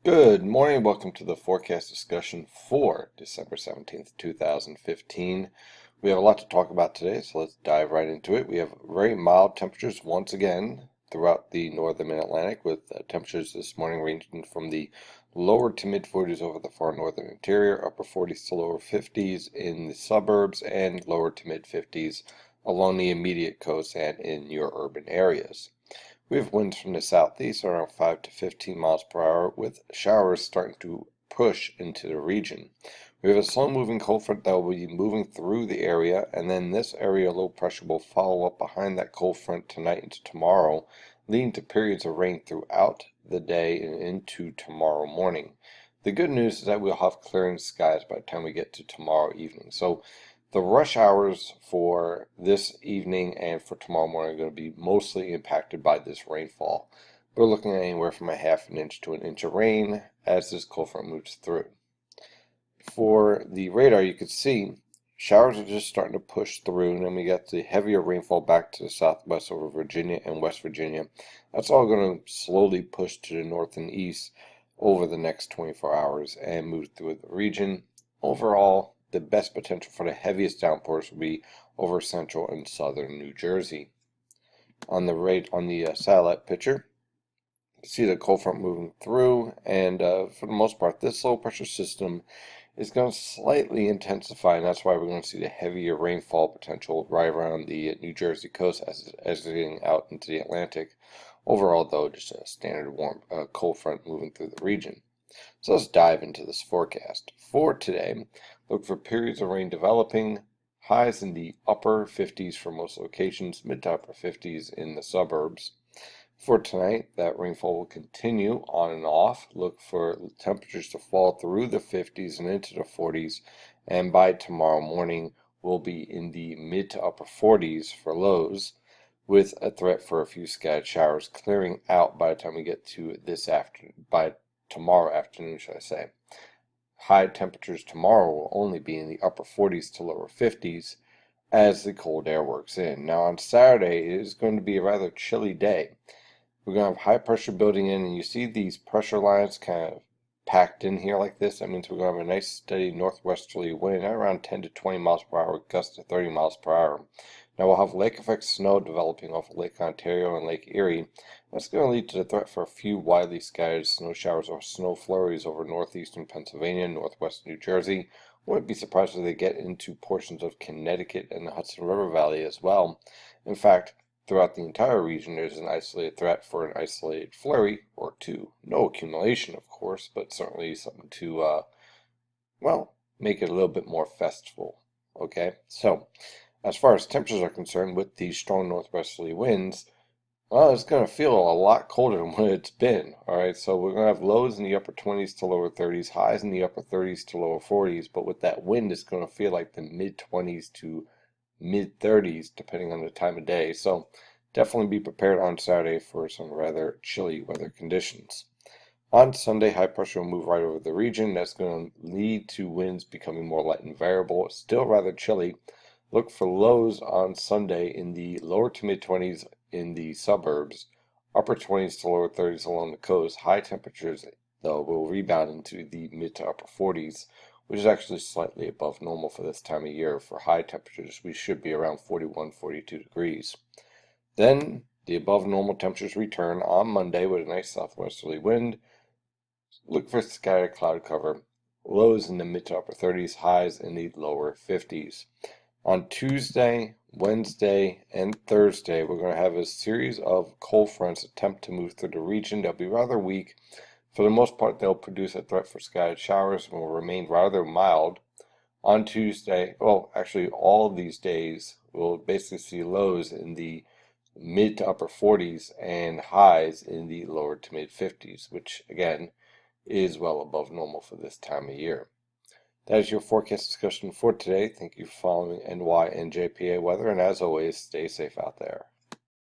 Good morning. Welcome to the forecast discussion for December 17th, 2015. We have a lot to talk about today, so let's dive right into it. We have very mild temperatures once again throughout the northern mid-Atlantic, with temperatures this morning ranging from the lower to mid 40s over the far northern interior, upper 40s to lower 50s in the suburbs, and lower to mid 50s along the immediate coast and in your urban areas. We have winds from the southeast around 5 to 15 miles per hour, with showers starting to push into the region. We have a slow-moving cold front that will be moving through the area, and then this area low pressure will follow up behind that cold front tonight into tomorrow, leading to periods of rain throughout the day and into tomorrow morning. The good news is that we'll have clearing skies by the time we get to tomorrow evening. So the rush hours for this evening and for tomorrow morning are going to be mostly impacted by this rainfall. We're looking at anywhere from a half an inch to an inch of rain as this cold front moves through. For the radar, you can see showers are just starting to push through, and then we got the heavier rainfall back to the southwest over Virginia and West Virginia. That's all going to slowly push to the north and east over the next 24 hours and move through the region. Overall, the best potential for the heaviest downpours will be over central and southern New Jersey. On the satellite picture, you see the cold front moving through, and for the most part, this low pressure system is going to slightly intensify, and that's why we're going to see the heavier rainfall potential right around the New Jersey coast as it's getting out into the Atlantic. Overall, though, just a standard warm cold front moving through the region. So let's dive into this forecast. For today, look for periods of rain developing, highs in the upper 50s for most locations, mid to upper 50s in the suburbs. For tonight, that rainfall will continue on and off. Look for temperatures to fall through the 50s and into the 40s, and by tomorrow morning, we'll be in the mid to upper 40s for lows, with a threat for a few scattered showers clearing out by the time we get to this afternoon, by tomorrow afternoon, should I say. High temperatures tomorrow will only be in the upper 40s to lower 50s as the cold air works in. Now on Saturday, it is going to be a rather chilly day. We're going to have high pressure building in, and you see these pressure lines kind of packed in here like this. That means we're going to have a nice steady northwesterly wind at around 10 to 20 miles per hour, gusts to 30 miles per hour. Now we'll have lake effect snow developing off of Lake Ontario and Lake Erie. That's going to lead to the threat for a few widely scattered snow showers or snow flurries over northeastern Pennsylvania and northwest New Jersey. Wouldn't be surprised if they get into portions of Connecticut and the Hudson River Valley as well. In fact, throughout the entire region, there's an isolated threat for an isolated flurry or two. No accumulation, of course, but certainly something to, well, make it a little bit more festival. Okay, so as far as temperatures are concerned, with these strong northwesterly winds, well, it's going to feel a lot colder than what it's been. All right, so we're going to have lows in the upper 20s to lower 30s, highs in the upper 30s to lower 40s, but with that wind, it's going to feel like the mid 20s to mid 30s, depending on the time of day. So definitely be prepared on Saturday for some rather chilly weather conditions. On Sunday, high pressure will move right over the region. That's going to lead to winds becoming more light and variable. Still rather chilly. Look for lows on Sunday in the lower to mid 20s in the suburbs, upper 20s to lower 30s along the coast. High temperatures, though, will rebound into the mid to upper 40s, which is actually slightly above normal for this time of year. For high temperatures, we should be around 41, 42 degrees. Then the above normal temperatures return on Monday with a nice southwesterly wind. Look for scattered cloud cover, lows in the mid to upper 30s, highs in the lower 50s. On Tuesday, Wednesday, and Thursday, we're going to have a series of cold fronts attempt to move through the region. They'll be rather weak. For the most part, they'll produce a threat for scattered showers and will remain rather mild. On Tuesday, well, actually all of these days, we'll basically see lows in the mid to upper 40s and highs in the lower to mid 50s, which again is well above normal for this time of year. That is your forecast discussion for today. Thank you for following NY and JPA weather, and as always, stay safe out there.